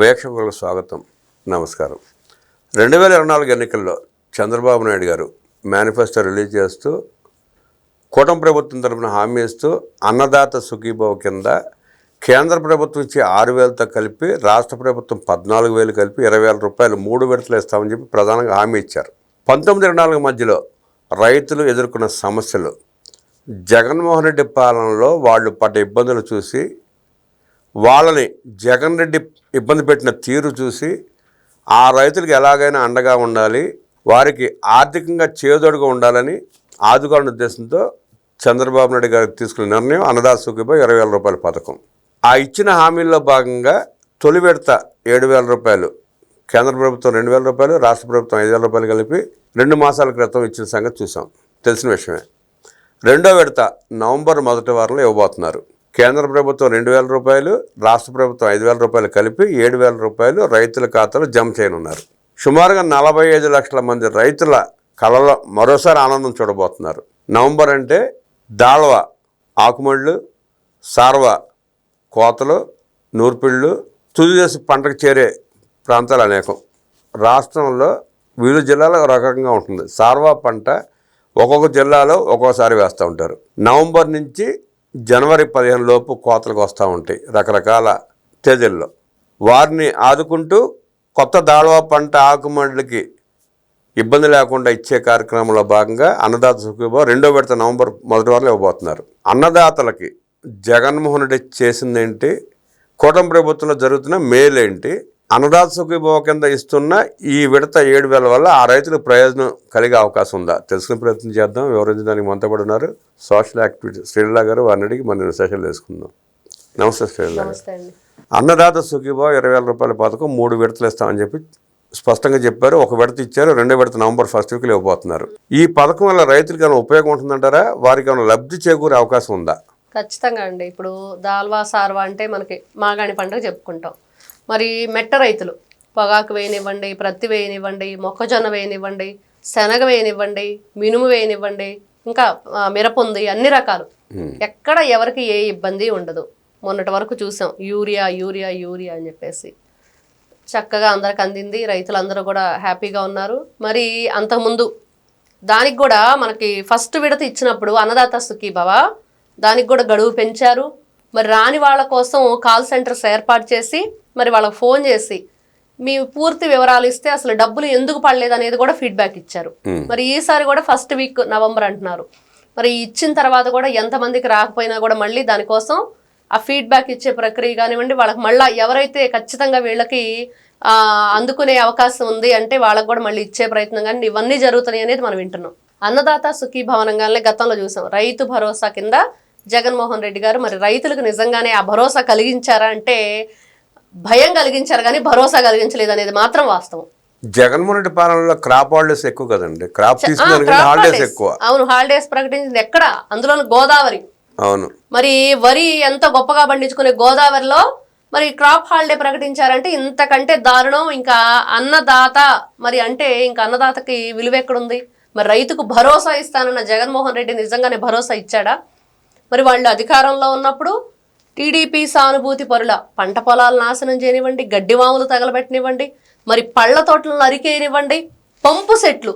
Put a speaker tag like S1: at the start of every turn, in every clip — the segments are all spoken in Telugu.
S1: వీక్షకులకు స్వాగతం, నమస్కారం. 2024 ఎన్నికల్లో చంద్రబాబు నాయుడు గారు మేనిఫెస్టో రిలీజ్ చేస్తూ కూటమి ప్రభుత్వం తరఫున హామీ ఇస్తూ అన్నదాత సుఖీభవ కింద కేంద్ర ప్రభుత్వం ఇచ్చే 6,000తో కలిపి రాష్ట్ర ప్రభుత్వం 14,000 కలిపి 20,000 రూపాయలు 3 విడతలు ఇస్తామని చెప్పి ప్రధానంగా హామీ ఇచ్చారు. 1924 మధ్యలో రైతులు ఎదుర్కొన్న సమస్యలు, జగన్మోహన్ రెడ్డి పాలనలో వాళ్ళు పడ్డ ఇబ్బందులు చూసి, వాళ్ళని జగన్ రెడ్డి ఇబ్బంది పెట్టిన తీరు చూసి ఆ రైతులకు ఎలాగైనా అండగా ఉండాలి, వారికి ఆర్థికంగా చేదోడుగా ఉండాలని ఆదుకోవాలనే ఉద్దేశంతో చంద్రబాబు నాయుడు గారికి తీసుకున్న నిర్ణయం అన్నదాత సుఖీభవ 20,000 రూపాయల పథకం. ఆ ఇచ్చిన హామీల్లో భాగంగా తొలి విడత 7,000 రూపాయలు, కేంద్ర ప్రభుత్వం 2,000 రూపాయలు, రాష్ట్ర ప్రభుత్వం 5,000 రూపాయలు కలిపి 2 మాసాల క్రితం ఇచ్చిన సంగతి చూసాం, తెలిసిన విషయమే. రెండో విడత నవంబర్ మొదటి వారంలో ఇవ్వబోతున్నారు. కేంద్ర ప్రభుత్వం 2,000 రూపాయలు, రాష్ట్ర ప్రభుత్వం 5,000 రూపాయలు కలిపి 7,000 రూపాయలు రైతుల ఖాతాలో జమ చేయనున్నారు. సుమారుగా 45 లక్షల మంది రైతుల కళలో మరోసారి ఆనందం చూడబోతున్నారు. నవంబర్ అంటే దాళ్వ, ఆకుమళ్ళు, సార్వ, కోతలు, నూర్పిళ్ళు, తుది దశ పంటకు చేరే ప్రాంతాలు అనేకం. రాష్ట్రంలో వివిధ జిల్లాలో ఒక రకంగా ఉంటుంది. సార్వా పంట ఒక్కొక్క జిల్లాలో ఒక్కోసారి వేస్తూ ఉంటారు. నవంబర్ నుంచి జనవరి 15 లోపు కోతలకు వస్తూ ఉంటాయి రకరకాల తేదీల్లో. వారిని ఆదుకుంటూ కొత్త దాళ్వా పంట ఆకుమళ్ళకి ఇబ్బంది లేకుండా ఇచ్చే కార్యక్రమంలో భాగంగా అన్నదాత సుఖీభవ రెండో విడత నవంబర్ మొదటి వారంలో ఇవ్వబోతున్నారు. అన్నదాతలకి జగన్మోహన్ రెడ్డి చేసిందేంటి, కూటమి ప్రభుత్వంలో జరుగుతున్న మేలేంటి, అన్నదాత సుఖీభవ కింద ఇస్తున్న ఈ విడత 7,000 వల్ల ఆ రైతులకు ప్రయోజనం కలిగే అవకాశం ఉందా తెలుసుకునే ప్రయత్నం చేద్దాం. వివరించడానికి మనతో పాటు ఉన్నారు సోషల్ యాక్టివిటీ శ్రీలా గారు. వారిని అడిగి మనం సెషన్ వేసుకుందాం. నమస్తే శ్రీలా గారు. అన్నదాత సుఖీభవ 20,000 రూపాయల పథకం 3 విడతలు ఇస్తామని చెప్పి స్పష్టంగా చెప్పారు. ఒక విడత ఇచ్చారు, రెండో విడత నవంబర్ 1st వీక్లో ఇవ్వబోతున్నారు. ఈ పథకం వల్ల రైతులకు ఏమైనా ఉపయోగం ఉంటుందంటారా, వారికి ఏమైనా లబ్ధి చేకూరే అవకాశం ఉందా?
S2: ఖచ్చితంగా అండి. ఇప్పుడు దాల్వా సార్వా అంటే మనకి మాగాణి పండుగ చెప్పుకుంటాం. మరి మెట్ట రైతులు పొగాకు వేయనివ్వండి, ప్రత్తి వేయనివ్వండి, మొక్కజొన్న వేయనివ్వండి, శనగ వేయనివ్వండి, మినుము వేయనివ్వండి, ఇంకా మిరప ఉంది, అన్ని రకాలు, ఎక్కడ ఎవరికి ఏ ఇబ్బంది ఉండదు. మొన్నటి వరకు చూసాం యూరియా యూరియా యూరియా అని చెప్పేసి చక్కగా అందరికి అందింది, రైతులందరూ కూడా హ్యాపీగా ఉన్నారు. మరి అంతకుముందు దానికి కూడా మనకి ఫస్ట్ విడత ఇచ్చినప్పుడు అన్నదాత సుఖీభవ దానికి కూడా గడువు పెంచారు. మరి రాని వాళ్ళ కోసం కాల్ సెంటర్స్ ఏర్పాటు చేసి మరి వాళ్ళకి ఫోన్ చేసి మీ పూర్తి వివరాలు ఇస్తే అసలు డబ్బులు ఎందుకు పడలేదు అనేది కూడా ఫీడ్బ్యాక్ ఇచ్చారు. మరి ఈసారి కూడా ఫస్ట్ వీక్ నవంబర్ అంటున్నారు. మరి ఇచ్చిన తర్వాత కూడా ఎంతమందికి రాకపోయినా కూడా మళ్ళీ దానికోసం ఆ ఫీడ్బ్యాక్ ఇచ్చే ప్రక్రియ కానివ్వండి, వాళ్ళకి మళ్ళీ ఎవరైతే ఖచ్చితంగా వీళ్ళకి అందుకునే అవకాశం ఉంది అంటే వాళ్ళకి కూడా మళ్ళీ ఇచ్చే ప్రయత్నం కానీ ఇవన్నీ జరుగుతున్నాయి అనేది మనం వింటున్నాం. అన్నదాత సుఖీభవనంగానే గతంలో చూసాం. రైతు భరోసా కింద జగన్మోహన్ రెడ్డి గారు మరి రైతులకు నిజంగానే ఆ భరోసా కలిగించారా అంటే భయం కలిగించారు కానీ భరోసా కలిగించలేదు అనేది మాత్రం వాస్తవం.
S1: జగన్మోహన్ రెడ్డి పాలనలో క్రాప్ హాలిడేస్ ఎక్కువ కదండి, క్రాప్ తీసుకున్నారు హాలిడేస్ ఎక్కువ.
S2: అవును, హాలిడేస్ ప్రకటించింది ఎక్కడ, అందులో గోదావరి.
S1: అవును,
S2: మరి వరి ఎంత గొప్పగా పండించుకునే గోదావరిలో మరి క్రాప్ హాలిడే ప్రకటించారంటే ఇంతకంటే దారుణం. ఇంకా అన్నదాత మరి అంటే ఇంకా అన్నదాతకి విలువ ఎక్కడుంది? మరి రైతుకు భరోసా ఇస్తానన్న జగన్మోహన్ రెడ్డి నిజంగానే భరోసా ఇచ్చాడా? మరి వాళ్ళు అధికారంలో ఉన్నప్పుడు టీడీపీ సానుభూతి పరుల పంట పొలాలు నాశనం చేయనివ్వండి, గడ్డివాములు తగలబెట్టనివ్వండి, మరి పళ్ళ తోటలను నరికేయనివ్వండి, పంపు సెట్లు,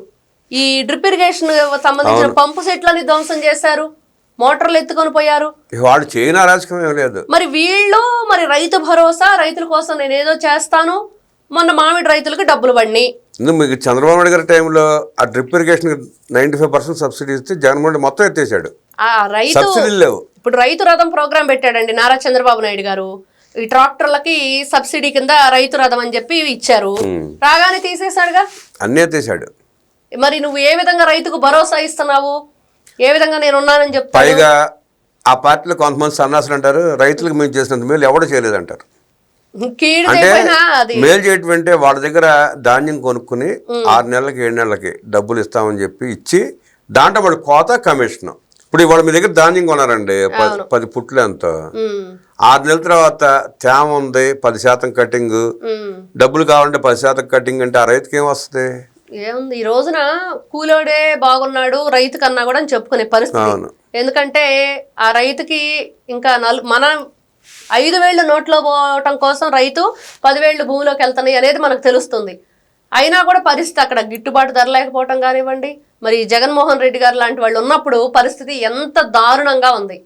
S2: ఈ డ్రిప్ ఇరిగేషన్ సంబంధించిన పంపు సెట్లని ధ్వంసం చేశారు, మోటార్లు ఎత్తుకొని పోయారు.
S1: వాళ్ళు చేయని అరాచకం ఏం లేదు.
S2: మరి వీళ్ళు మరి రైతు భరోసా, రైతుల కోసం నేను ఏదో చేస్తాను, మొన్న మామిడి రైతులకు డబ్బులు పడినాయి.
S1: మీకు చంద్రబాబు నాయుడు గారి టైంలో ఆ డ్రిప్ ఇరిగేషన్ 95% సబ్సిడీ ఇస్తే జగన్మోహన్ రెడ్డి మొత్తం ఎత్తేసాడు. సబ్సిడీలు లేవు.
S2: ఇప్పుడు రైతు రథం ప్రోగ్రాం పెట్టాడండి నారా చంద్రబాబు నాయుడు గారు. ఈ ట్రాక్టర్లకి సబ్సిడీ కింద రైతు రథం అని చెప్పి ఇచ్చారు, రాగానే తీసేశాడుగా,
S1: అన్నీ ఎత్తేసాడు.
S2: మరి నువ్వు ఏ విధంగా రైతుకు భరోసా ఇస్తున్నావు, ఏ విధంగా నేను ఉన్నానని చెప్తా.
S1: పైగా ఆ పార్టీలో కొంతమంది సన్నాసులు అంటారు రైతులకు మేము చేసినంత మేలు ఎవడో చేయలేదంటారు. అంటే మేలు చేయటం అంటే వాళ్ళ దగ్గర ధాన్యం కొనుక్కుని 6 నెలలకి 7 నెలలకి డబ్బులు ఇస్తామని చెప్పి ఇచ్చి దాంట్లో వాళ్ళు కోత కమిషన్. ఇప్పుడు ఇవాళ మీ దగ్గర ధాన్యం కొన్నారండి 10 పుట్లు ఎంతో, 6 నెలల తర్వాత తేమ ఉంది 10% కటింగ్, డబ్బులు కావాలంటే 10% కటింగ్ అంటే ఆ రైతుకి ఏం వస్తుంది?
S2: ఏముంది, ఈ రోజున కూలోడే బాగున్నాడు రైతు కన్నా కూడా అని చెప్పుకునే పరిస్థితి. ఎందుకంటే ఆ రైతుకి ఇంకా మన 5,000 నోట్లో పోవటం కోసం రైతు 10,000 భూమిలోకి వెళ్తున్నాయి అనేది మనకు తెలుస్తుంది. అయినా కూడా పరిస్థితి అక్కడ గిట్టుబాటు ధర లేకపోవటం కానివ్వండి, మరి జగన్మోహన్ రెడ్డి గారు లాంటి వాళ్ళు ఉన్నప్పుడు పరిస్థితి ఎంత దారుణంగా ఉంది.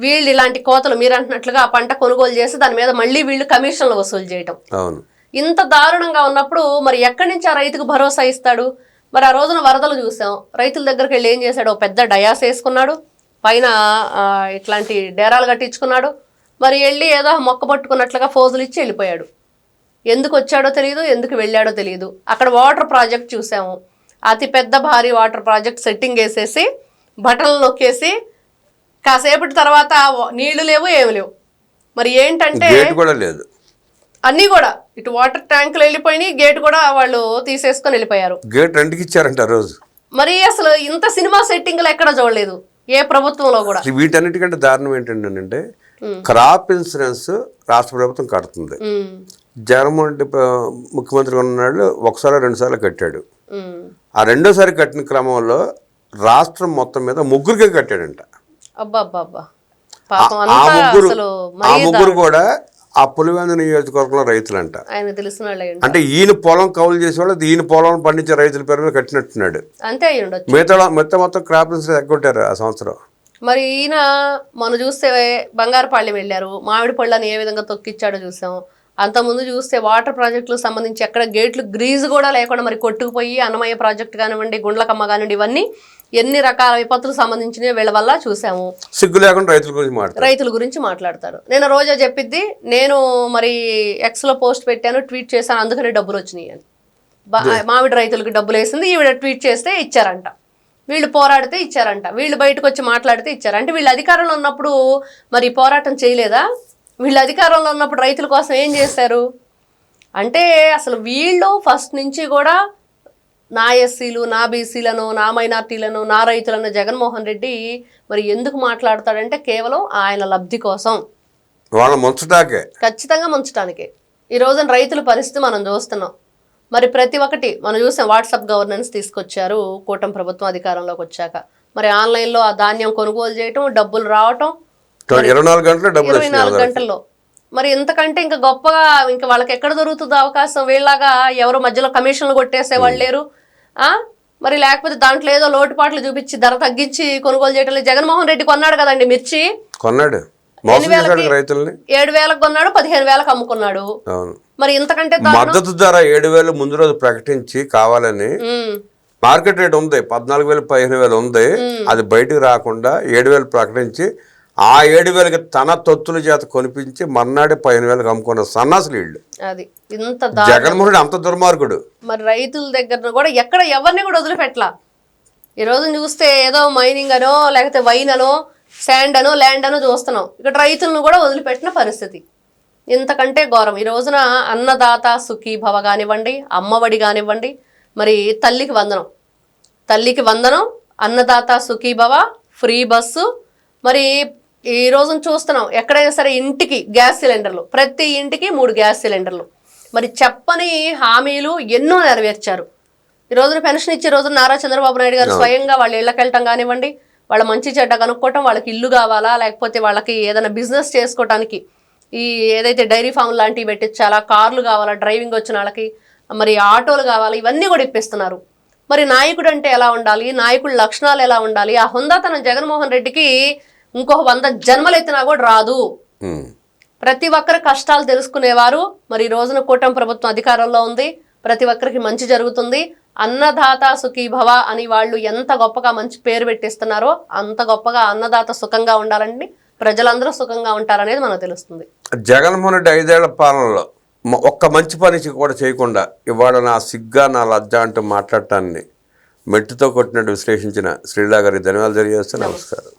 S2: వీళ్ళు ఇలాంటి కోతలు మీరు అంటున్నట్లుగా ఆ పంట కొనుగోలు చేసి దాని మీద మళ్ళీ వీళ్ళు కమిషన్లు వసూలు చేయటం, ఇంత దారుణంగా ఉన్నప్పుడు మరి ఎక్కడి నుంచి ఆ రైతుకు భరోసా ఇస్తాడు? మరి ఆ రోజున వరదలు చూసాం, రైతుల దగ్గరికి వెళ్ళి ఏం చేశాడు? పెద్ద డయాస్ వేసుకున్నాడు, పైన ఇట్లాంటి డేరాలు కట్టించుకున్నాడు, మరి వెళ్ళి ఏదో మొక్క పట్టుకున్నట్లుగా ఫోజులు ఇచ్చి వెళ్ళిపోయాడు. ఎందుకు వచ్చాడో తెలియదు, ఎందుకు వెళ్ళాడో తెలియదు. అక్కడ వాటర్ ప్రాజెక్ట్ చూసాము, అతి పెద్ద భారీ వాటర్ ప్రాజెక్ట్ సెట్టింగ్ వేసేసి బటన్లు నొక్కేసి కాసేపటి తర్వాత నీళ్లు లేవు, ఏమి లేవు. మరి ఏంటంటే
S1: లేదు,
S2: అన్నీ కూడా ఇటు వాటర్ ట్యాంకులు వెళ్ళిపోయినాయి, గేట్ కూడా వాళ్ళు తీసేసుకొని వెళ్ళిపోయారు.
S1: గేట్ రెంట్కి ఇచ్చారంట రోజు.
S2: మరి అసలు ఇంత సినిమా సెట్టింగ్లు ఎక్కడ చూడలేదు ఏ ప్రభుత్వంలో కూడా.
S1: వీటన్నిటికంటే దారుణం ఏంటంటే క్రాప్ ఇన్సూరెన్స్ రాష్ట్ర ప్రభుత్వం కడుతుంది. జగన్మోహన్ రెడ్డి ముఖ్యమంత్రి ఉన్నాడు, ఒకసారి 2 సార్లు కట్టాడు. ఆ 2వ సారి కట్టిన క్రమంలో రాష్ట్రం మొత్తం మీద 3 కట్టాడంట. ఆ ముగ్గురు కూడా ఆ పులివెందు నియోజకవర్గంలో రైతులంట. అంటే ఈయన పొలం కౌలు చేసేవాళ్ళు ఈయన పొలం పండించే రైతుల పేరు మీద కట్టినట్టున్నాడు.
S2: అంతే
S1: మిగతా మొత్తం క్రాప్ ఇన్సూరెన్స్ ఎగ్గొట్టారు ఆ సంవత్సరం.
S2: మరి ఈయన మనం చూస్తే బంగారుపాళ్యం వెళ్ళారు, మామిడి పళ్ళని ఏ విధంగా తొక్కిచ్చాడో చూసాం. అంతకుముందు చూస్తే వాటర్ ప్రాజెక్టులకు సంబంధించి ఎక్కడ గేట్లు గ్రీజు కూడా లేకుండా మరి కొట్టుకుపోయి అన్నమయ్య ప్రాజెక్టు కానివ్వండి, గుండ్లకమ్మ కానివ్వండి, ఇవన్నీ ఎన్ని రకాల విపత్తులకు సంబంధించినవి వీళ్ళ వల్ల చూసాము.
S1: సిగ్గు లేకుండా రైతుల
S2: గురించి మాట్లాడతారు. నేను రోజా చెప్పిద్ది, నేను మరి ఎక్స్లో పోస్ట్ పెట్టాను, ట్వీట్ చేశాను, అందుకని డబ్బులు వచ్చినాయి అని. మామిడి రైతులకు డబ్బులు వేసింది ఈవిడ, ట్వీట్ చేస్తే ఇచ్చారంట. వీళ్ళు పోరాడితే ఇచ్చారంట, వీళ్ళు బయటకు వచ్చి మాట్లాడితే ఇచ్చారు. అంటే వీళ్ళు అధికారంలో ఉన్నప్పుడు మరి పోరాటం చేయలేదా? వీళ్ళు అధికారంలో ఉన్నప్పుడు రైతుల కోసం ఏం చేశారు? అంటే అసలు వీళ్ళు ఫస్ట్ నుంచి కూడా నా ఎస్సీలు, నా బీసీలను, నా మైనార్టీలను, నా రైతులను జగన్మోహన్ రెడ్డి మరి ఎందుకు మాట్లాడతాడంటే కేవలం ఆయన లబ్ధి కోసం, ఖచ్చితంగా ముంచటానికే. ఈ రోజున రైతుల పరిస్థితి మనం చూస్తున్నాం. మరి ప్రతి ఒక్కటి మనం చూసాం, వాట్సాప్ గవర్నెన్స్ తీసుకొచ్చారు కూటమి ప్రభుత్వం అధికారంలోకి వచ్చాక. మరి ఆన్లైన్లో ఆ ధాన్యం కొనుగోలు చేయటం, డబ్బులు రావటం 24 గంటల్లో. మరి ఇంతకంటే ఇంకా గొప్పగా ఇంకా వాళ్ళకి ఎక్కడ దొరుకుతుందో అవకాశం? వీళ్ళలాగా ఎవరు మధ్యలో కమిషన్లు కొట్టేసే వాళ్ళు లేరు. మరి లేకపోతే దాంట్లో ఏదో లోటుపాట్లు చూపించి ధర తగ్గించి కొనుగోలు చేయటం. జగన్మోహన్ రెడ్డి కొన్నాడు కదండి మిర్చి,
S1: కొన్నాడు
S2: 7,000 కొన్నాడు, 15,000 అమ్ముకున్నాడు. మరి ఇంతకంటే
S1: మద్దతు ధర 7,000 ముందు రోజు ప్రకటించి కావాలని మార్కెట్ రేట్ ఉంది 14,000 15,000 ఉంది, అది బయటకు రాకుండా 7,000 ప్రకటించి ఆ 7,000కి తన తొత్తుల చేత కొనిపించి మర్నాడే 15,000 అమ్ముకున్న సన్నాసులు వీళ్ళు.
S2: అది ఇంత
S1: జగన్మోహన్ రెడ్డి అంత దుర్మార్గుడు.
S2: మరి రైతుల దగ్గర కూడా ఎక్కడ ఎవరిని కూడా వదిలిపెట్టలా. ఈ రోజు చూస్తే ఏదో మైనింగ్ అనో లేకపోతే వైన్ అనో శాండ్ అనో ల్యాండ్ అనో చూస్తున్నాం, ఇక్కడ రైతులను కూడా వదిలిపెట్టిన పరిస్థితి. ఇంతకంటే ఘోరం. ఈ రోజున అన్నదాత సుఖీభవ కానివ్వండి, అమ్మఒడి కానివ్వండి, మరి తల్లికి వందనం, అన్నదాత సుఖీభవ, ఫ్రీ బస్సు. మరి ఈ రోజున చూస్తున్నాం ఎక్కడైనా సరే ఇంటికి గ్యాస్ సిలిండర్లు, ప్రతి ఇంటికి 3 గ్యాస్ సిలిండర్లు. మరి చెప్పని హామీలు ఎన్నో నెరవేర్చారు. ఈ రోజున పెన్షన్ ఇచ్చే రోజున నారా చంద్రబాబు నాయుడు గారు స్వయంగా వాళ్ళ ఇళ్ళకి వెళ్ళటం కానివ్వండి, వాళ్ళ మంచి చెడ్డ కనుక్కోవటం, వాళ్ళకి ఇల్లు కావాలా లేకపోతే వాళ్ళకి ఏదైనా బిజినెస్ చేసుకోవటానికి ఈ ఏదైతే డైరీ ఫామ్ లాంటివి పెట్టించాలా, కార్లు కావాలా, డ్రైవింగ్ వచ్చిన వాళ్ళకి, మరి ఆటోలు కావాలా, ఇవన్నీ కూడా ఇప్పిస్తున్నారు. మరి నాయకుడు అంటే ఎలా ఉండాలి, నాయకుడి లక్షణాలు ఎలా ఉండాలి, ఆ హుందాతనం జగన్మోహన్ రెడ్డికి ఇంకొక 100 జన్మలు ఎత్తినా కూడా రాదు. ప్రతి ఒక్కరి కష్టాలు తెలుసుకునేవారు. మరి ఈ రోజున కూటమి ప్రభుత్వం అధికారంలో ఉంది, ప్రతి ఒక్కరికి మంచి జరుగుతుంది. అన్నదాత సుఖీభవ అని వాళ్ళు ఎంత గొప్పగా మంచి పేరు పెట్టిస్తున్నారో అంత గొప్పగా అన్నదాత సుఖంగా ఉండాలండి, ప్రజలందరూ సుఖంగా ఉంటారనేది మనకు తెలుస్తుంది.
S1: జగన్మోహన్ రెడ్డి 5 ఏళ్ల పాలనలో ఒక్క మంచి పని కూడా చేయకుండా ఇవాళ నా సిగ్గా నా లజ్జ అంటూ మాట్లాడటాన్ని మెట్టుతో కొట్టినట్టు విశ్లేషించిన శ్రీలా గారికి ధన్యవాదాలు తెలియజేస్తే నమస్కారం.